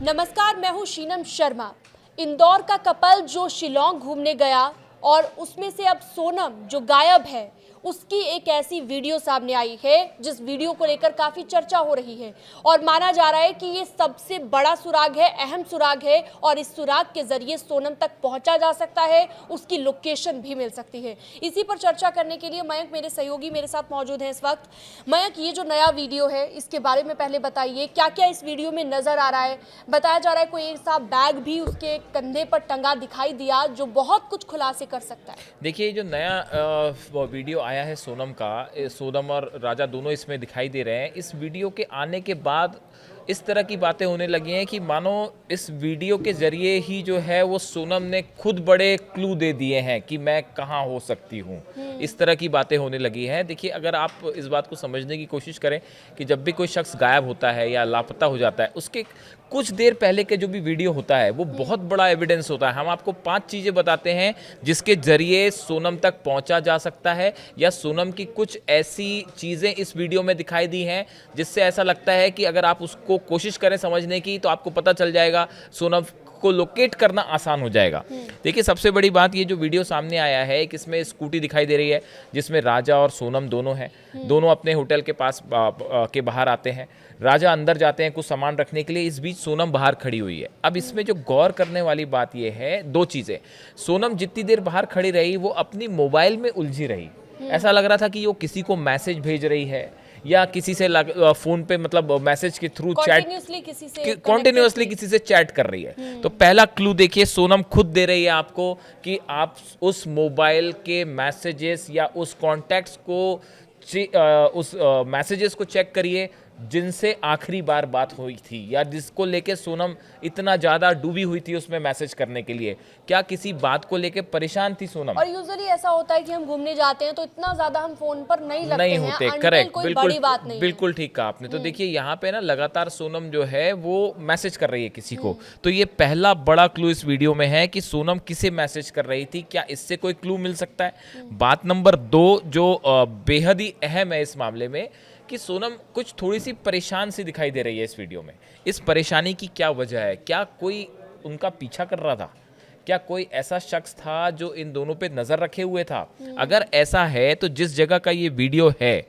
नमस्कार, मैं हूं शीनम शर्मा। इंदौर का कपल जो शिलोंग घूमने गया और उसमें से अब सोनम जो गायब है उसकी एक ऐसी वीडियो सामने आई है जिस वीडियो को लेकर काफी चर्चा हो रही है और माना जा रहा है कि ये सबसे बड़ा सुराग है, अहम सुराग है और इस सुराग के जरिए सोनम तक पहुंचा जा सकता है, उसकी लोकेशन भी मिल सकती है। इसी पर चर्चा करने के लिए मयंक मेरे सहयोगी मेरे साथ मौजूद हैं इस वक्त। मयंक, ये जो नया वीडियो है इसके बारे में पहले बताइए, क्या क्या इस वीडियो में नजर आ रहा है। बताया जा रहा है कोई एक सा बैग भी उसके कंधे पर टंगा दिखाई दिया जो बहुत कुछ खुलासे कर सकता है। देखिए, जो नया वीडियो आया है सोनम का, सोनम और राजा दोनों इसमें दिखाई दे रहे हैं। इस वीडियो के आने के बाद इस तरह की बातें होने लगी हैं कि मानो इस वीडियो के ज़रिए ही जो है वो सोनम ने खुद बड़े क्लू दे दिए हैं कि मैं कहाँ हो सकती हूँ। इस तरह की बातें होने लगी हैं। देखिए, अगर आप इस बात को समझने की कोशिश करें कि जब भी कोई शख्स गायब होता है या लापता हो जाता है, उसके कुछ देर पहले के जो भी वीडियो होता है वो बहुत बड़ा एविडेंस होता है। हम आपको 5 चीज़ें बताते हैं जिसके ज़रिए सोनम तक पहुंचा जा सकता है, या सोनम की कुछ ऐसी चीज़ें इस वीडियो में दिखाई दी हैं जिससे ऐसा लगता है कि अगर आप उसको कोशिश करें समझने की तो आपको पता चल जाएगा, सोनम को लोकेट करना आसान हो जाएगा। देखिए, सबसे बड़ी बात, ये जो वीडियो सामने आया है कि इसमें स्कूटी दिखाई दे रही है जिसमें राजा और सोनम दोनों हैं। दोनों अपने होटल के पास के बाहर आते हैं। राजा अंदर जाते हैं कुछ सामान रखने के लिए, इस बीच सोनम बाहर खड़ी हुई है। अब इसमें जो गौर करने वाली बात ये है, 2 चीज़ें। सोनम जितनी देर बाहर खड़ी रही वो अपनी मोबाइल में उलझी रही। ऐसा लग रहा था कि वो किसी को मैसेज भेज रही है या किसी से फोन पे, मतलब मैसेज के थ्रू कॉन्टिन्यूसली किसी से चैट कर रही है। तो पहला क्लू देखिए, सोनम खुद दे रही है आपको कि आप उस मोबाइल के मैसेजेस या उस कॉन्टैक्ट्स को उस मैसेजेस को चेक करिए जिनसे आखिरी बार बात हुई थी या जिसको लेके सोनम इतना ज़्यादा डूबी हुई थी उसमें मैसेज करने के लिए। क्या किसी बात को लेके परेशान थी सोनम? और यूजुअली ऐसा होता है कि हम घूमने जाते हैं तो इतना ज़्यादा हम फोन पर नहीं होते। करेक्ट, बड़ी बात नहीं, बिल्कुल ठीक कहा आपने। तो देखिए, यहाँ पे ना लगातार सोनम जो है वो मैसेज कर रही है किसी को। तो ये पहला बड़ा क्लू इस वीडियो में है कि सोनम किसे मैसेज कर रही थी। क्या इससे कोई क्लू मिल सकता है? बात नंबर 2 जो बेहद ही अहम है इस मामले में, कि सोनम कुछ थोड़ी सी परेशान सी दिखाई दे रही है इस वीडियो में। इस परेशानी की क्या वजह है? क्या कोई उनका पीछा कर रहा था? क्या कोई ऐसा शख्स था जो इन दोनों पे नज़र रखे हुए था? अगर ऐसा है तो जिस जगह का ये वीडियो है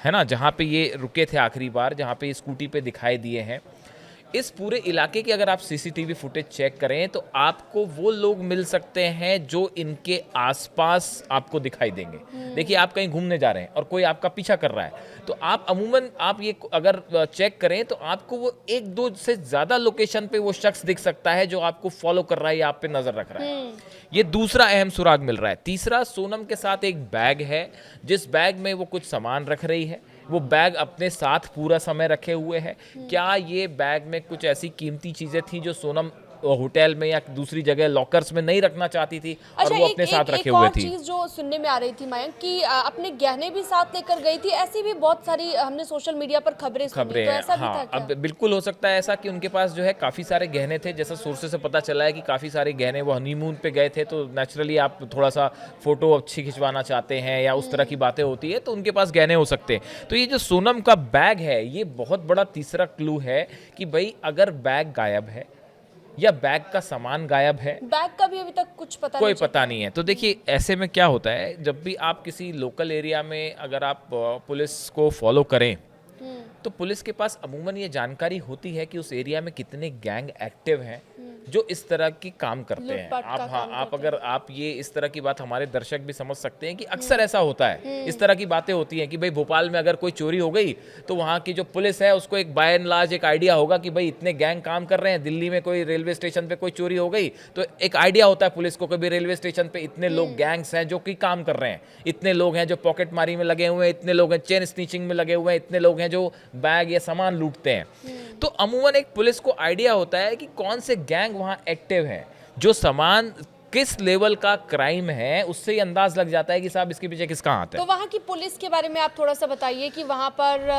ना, जहाँ पे ये रुके थे आखिरी बार, जहाँ पे ये स्कूटी पे दिखाई दिए हैं, इस पूरे इलाके की अगर आप सीसीटीवी फुटेज चेक करें तो आपको वो लोग मिल सकते हैं जो इनके आसपास आपको दिखाई देंगे। देखिए, आप कहीं घूमने जा रहे हैं और कोई आपका पीछा कर रहा है, तो आप अमूमन आप ये अगर चेक करें तो आपको वो 1-2 से ज़्यादा लोकेशन पे वो शख्स दिख सकता है जो आपको फॉलो कर रहा है या आप पे नज़र रख रहा है। ये दूसरा अहम सुराग मिल रहा है। तीसरा, सोनम के साथ एक बैग है जिस बैग में वो कुछ सामान रख रही है। वो बैग अपने साथ पूरा समय रखे हुए है। क्या ये बैग में कुछ ऐसी कीमती चीजें थी जो सोनम होटल में या दूसरी जगह लॉकर्स में नहीं रखना चाहती थी और वो अपने साथ रखे हुए थी? चीज जो सुनने में आ रही थी मयंक कि अपने गहने भी साथ लेकर गई थी, ऐसी भी बहुत सारी हमने सोशल मीडिया पर खबरें सुनी, तो ऐसा भी था क्या? अब बिल्कुल हो सकता है ऐसा कि उनके पास जो है काफी सारे गहने थे। जैसा सोर्सेस से पता चला है कि काफी सारे गहने, वो हनीमून पे गए थे तो नेचुरली आप थोड़ा सा फोटो अच्छी खिंचवाना चाहते हैं या उस तरह की बातें होती है, तो उनके पास गहने हो सकते हैं। तो ये जो सोनम का बैग है ये बहुत बड़ा तीसरा क्लू है कि भाई अगर बैग गायब है या बैग का सामान गायब है, बैग का भी अभी तक कुछ कोई पता नहीं है। तो देखिए, ऐसे में क्या होता है, जब भी आप किसी लोकल एरिया में अगर आप पुलिस को फॉलो करें तो पुलिस के पास अमूमन ये जानकारी होती है कि उस एरिया में कितने गैंग एक्टिव हैं जो इस तरह की काम करते हैं। आप अगर आप ये इस तरह की बात, हमारे दर्शक भी समझ सकते हैं कि अक्सर ऐसा होता है, इस तरह की बातें होती हैं कि भाई भोपाल में अगर कोई चोरी हो गई तो वहाँ की जो पुलिस है उसको एक बाय एंड लार्ज एक आइडिया होगा कि भाई इतने गैंग काम कर रहे हैं। दिल्ली में कोई रेलवे स्टेशन पे कोई चोरी हो गई तो एक आइडिया होता है पुलिस को कि भाई रेलवे स्टेशन पे इतने लोग गैंग्स हैं जो कि काम कर रहे हैं, इतने लोग हैं जो पॉकेट मारी में लगे हुए हैं, इतने लोग हैं चेन स्नीचिंग में लगे हुए हैं, इतने लोग हैं जो बैग या सामान लूटते हैं। तो अमूमन एक पुलिस को आइडिया होता है कि कौन से गैंग वहां एक्टिव हैं, जो सामान किस लेवल का क्राइम है, उससे ही अंदाज लग जाता है कि साहब इसके पीछे किसका हाथ है। तो वहाँ की पुलिस के बारे में आप थोड़ा सा बताइए कि वहाँ पर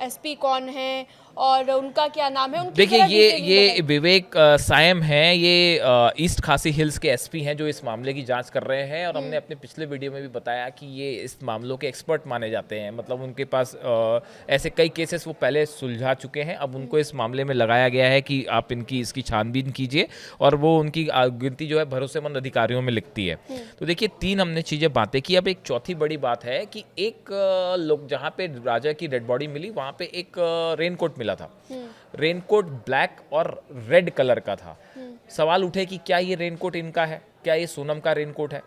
एसपी कौन है और उनका क्या नाम है, उनकी देखिए जरा ये डिटेलिंग ये बताइए। विवेक सायम हैं, ये ईस्ट खासी हिल्स के एसपी हैं जो इस मामले की जांच कर रहे हैं। और हमने अपने पिछले वीडियो में भी बताया कि ये इस मामलों के एक्सपर्ट माने जाते हैं। मतलब उनके पास ऐसे कई केसेस वो पहले सुलझा चुके हैं। अब उनको इस मामले में लगाया गया है कि आप इसकी छानबीन कीजिए, और वो उनकी गिनती जो है भरोसेमंद अधिकारियों में लिखती है। तो देखिए 3 हमने चीज़ें बातें की। अब एक चौथी बड़ी बात है कि एक लोग जहाँ पे राजा की डेड बॉडी मिली वहाँ पे एक रेनकोट मिला था। रेनकोट ब्लैक और रेड कलर का था। सवाल उठे कि क्या ये रेनकोट इनका है, क्या ये सोनम का रेनकोट है।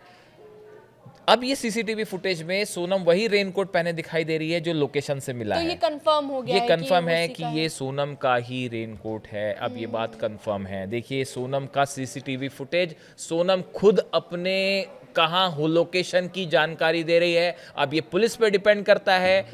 अब ये सीसीटीवी फुटेज में सोनम वही रेनकोट पहने दिखाई दे रही है जो लोकेशन से मिला तो है। ये कंफर्म हो गया ये है कंफर्म कि है उसी कि का ये सोनम का ही रेनकोट है। अब ये बात कंफर्म है। देखिए सोनम का सीसीटीवी फुटेज, सोनम खुद अपने कहाँ हो लोकेशन की जानकारी दे रही है। अब ये पुलिस पे डिपेंड करता है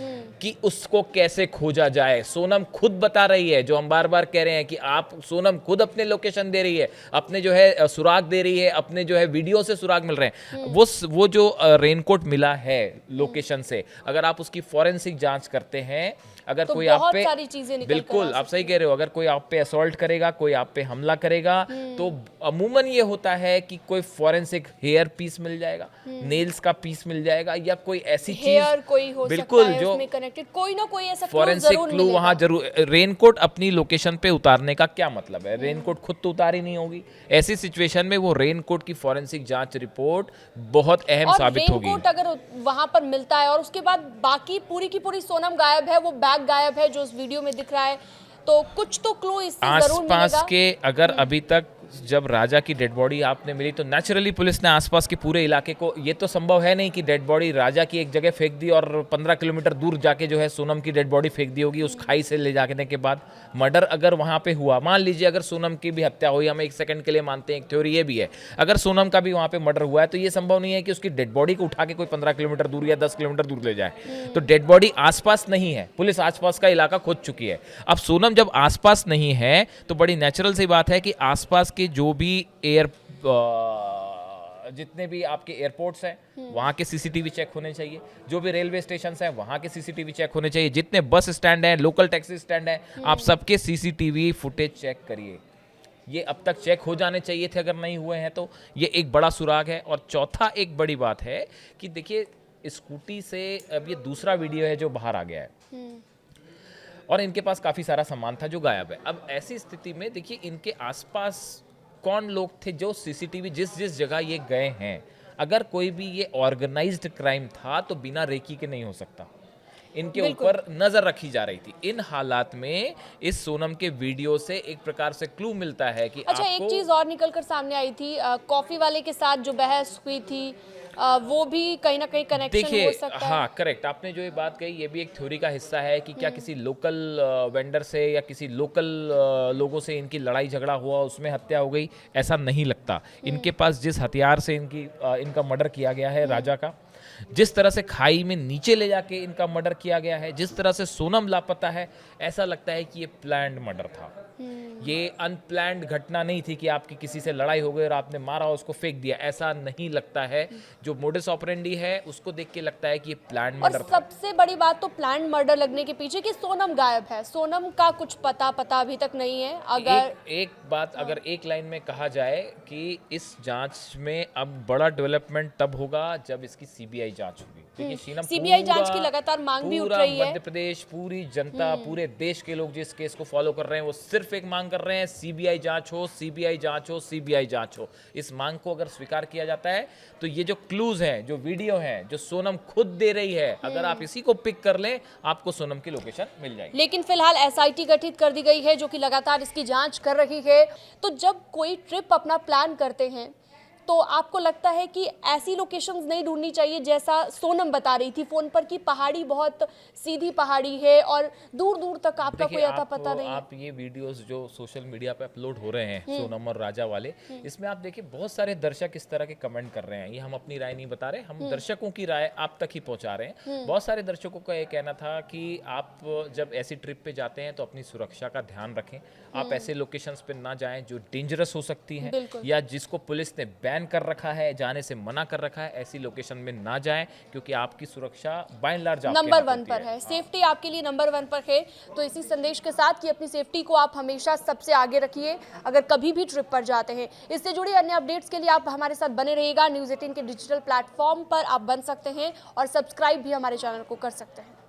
कि उसको कैसे खोजा जाए। सोनम खुद बता रही है, जो हम बार बार कह रहे हैं कि आप, सोनम खुद अपने लोकेशन दे रही है, अपने जो है सुराग दे रही है, अपने जो है वीडियो से सुराग मिल रहे हैं। वो जो रेनकोट मिला है लोकेशन से, अगर आप उसकी फॉरेंसिक जांच करते हैं, अगर तो कोई आप बहुत पे, सारी चीजें निकल कर बिल्कुल आ आप सही कह रहे हो, अगर कोई आप पे असॉल्ट करेगा, कोई आप पे हमला करेगा, तो अमूमन ये होता है कि कोई फॉरेंसिक हेयर पीस मिल जाएगा, नेल्स का पीस मिल जाएगा, या कोई ऐसी हेयर चीज, कोई हो बिल्कुल, सकता है जो उसमें कनेक्टेड, कोई ना कोई ऐसा फॉरेंसिक जरूर क्लू मिलेगा। वहां जरूर। रेनकोट अपनी लोकेशन पे उतारने का क्या मतलब है? रेनकोट खुद तो उतारी नहीं होगी। ऐसी सिचुएशन में वो रेनकोट की फॉरेंसिक जांच रिपोर्ट बहुत अहम और साबित होगी। रेनकोट अगर वहां पर मिलता है और उसके बाद बाकी पूरी की पूरी सोनम गायब है, वो बैग गायब है जो उस वीडियो में दिख रहा है, तो कुछ तो क्लू इससे जरूर आसपास मिलेगा। के, अगर अभी तक जब राजा की डेड बॉडी आपने मिली तो नेचुरली पुलिस ने आसपास के पूरे इलाके को, ये तो संभव है नहीं कि डेड बॉडी राजा की एक जगह फेंक दी और 15 किलोमीटर दूर जाके जो है सोनम की डेड बॉडी फेंक दी होगी उस खाई से ले जाने के बाद। मर्डर अगर वहां पे हुआ, मान लीजिए अगर सोनम की भी हत्या हुई, हम एक सेकंड के लिए मानते हैं, एक थ्योरी ये भी है, अगर सोनम का भी वहां पे मर्डर हुआ है तो ये संभव नहीं है कि उसकी डेड बॉडी को उठा के कोई 15 किलोमीटर दूर या 10 किलोमीटर दूर ले जाए। तो डेड बॉडी आसपास नहीं है, पुलिस आसपास का इलाका खोद चुकी है। अब सोनम जब आसपास नहीं है तो बड़ी नेचुरल सी बात है कि आसपास के जो भी जितने भी आपके एयरपोर्ट्स हैं वहाँ के सीसीटीवी चेक होने चाहिए, जो भी रेलवे स्टेशन हैं वहाँ के सीसीटीवी चेक होने चाहिए, जितने बस स्टैंड हैं, लोकल टैक्सी स्टैंड हैं, आप सबके सीसीटीवी फुटेज चेक करिए। ये अब तक चेक हो जाने चाहिए थे, अगर नहीं हुए हैं तो ये एक बड़ा सुराग है। और चौथा एक बड़ी बात है कि देखिए स्कूटी से, अब ये दूसरा वीडियो है जो बाहर आ गया है और इनके पास काफ़ी सारा सामान था जो गायब है। अब ऐसी स्थिति में देखिए इनके आसपास कौन लोग थे जो सीसीटीवी जिस जिस जगह ये गए हैं, अगर कोई भी ये ऑर्गेनाइज्ड क्राइम था तो बिना रेकी के नहीं हो सकता। इनके ऊपर नजर रखी जा रही थी। इन हालात में इस सोनम के वीडियो से एक प्रकार से क्लू मिलता है कि अच्छा, एक चीज और निकल कर सामने आई थी, कॉफी वाले के साथ जो बहस हुई थी, वो भी कहीं ना कहीं कनेक्शन हो सकता है। हाँ करेक्ट, आपने जो ये बात कही ये भी एक थ्योरी का हिस्सा है कि क्या किसी लोकल वेंडर से या किसी लोकल लोगों से इनकी लड़ाई झगड़ा हुआ, उसमें हत्या हो गई। ऐसा नहीं लगता। इनके पास जिस हथियार से इनका मर्डर किया गया है राजा का, जिस तरह से खाई में नीचे ले जाके इनका मर्डर किया गया है, जिस तरह से सोनम लापता है, ऐसा लगता है कि ये प्लान्ड मर्डर था। ये अनप्लैंड घटना नहीं थी कि आपकी किसी से लड़ाई हो गई और आपने मारा और उसको फेंक दिया, ऐसा नहीं लगता है। जो मोडस ऑपरेंडी है उसको देख के लगता है कि ये प्लान्ड मर्डर था। सबसे बड़ी बात तो प्लान्ड मर्डर लगने के पीछे कि सोनम गायब है, सोनम का कुछ पता अभी तक नहीं है। अगर एक बात, अगर एक लाइन में कहा जाए कि इस जांच में अब बड़ा डेवलपमेंट तब होगा जब इसकी सीबीआई जांच होगी। देखिए शीनम, सीबीआई जांच की लगातार मांग भी उठ रही है। मध्य प्रदेश, पूरी जनता, पूरे देश के लोग जिस केस को फॉलो कर रहे हैं वो सिर्फ एक मांग कर रहे हैं, सीबीआई जांच हो, सीबीआई जांच हो, सीबीआई जांच हो। इस मांग को अगर स्वीकार किया जाता है तो ये जो क्लूज हैं, जो वीडियो हैं, जो सोनम खुद दे रही है, अगर आप इसी को पिक कर लें आपको सोनम की लोकेशन मिल जाएगी। लेकिन फिलहाल एसआईटी गठित कर दी गई है जो कि लगातार इसकी जांच कर रही है। तो जब कोई ट्रिप अपना प्लान करते हैं तो आपको लगता है कि ऐसी लोकेशंस नहीं ढूंढनी चाहिए जैसा सोनम बता रही थी फोन पर कि पहाड़ी बहुत सीधी पहाड़ी है और दूर दूर तक आपका कोई अता पता नहीं है। आप ये वीडियोस जो सोशल मीडिया पे अपलोड हो रहे हैं सोनम और राजा वाले, इसमें आप देखिए बहुत सारे दर्शक इस तरह के कमेंट कर रहे हैं। ये हम अपनी राय नहीं बता रहे, हम दर्शकों की राय आप तक ही पहुंचा रहे हैं। बहुत सारे दर्शकों का ये कहना था कि आप जब ऐसी ट्रिप पे जाते हैं तो अपनी सुरक्षा का ध्यान रखें, आप ऐसे लोकेशंस पे ना जाएं जो डेंजरस हो सकती हैं या जिसको पुलिस ने बैन बैन कर रखा है, जाने से मना कर रखा है, ऐसी लोकेशन में ना जाएं क्योंकि आपकी सुरक्षा बाय एंड लार्ज नंबर 1 पर है। सेफ्टी आपके लिए नंबर 1 पर है। तो इसी संदेश के साथ कि अपनी सेफ्टी को आप हमेशा सबसे आगे रखिए अगर कभी भी ट्रिप पर जाते हैं। इससे जुड़ी अन्य अपडेट्स के लिए आप हमारे साथ बने रहिएगा। न्यूज़ 18 के डिजिटल प्लेटफॉर्म पर आप बन सकते हैं और सब्सक्राइब भी हमारे चैनल को कर सकते हैं।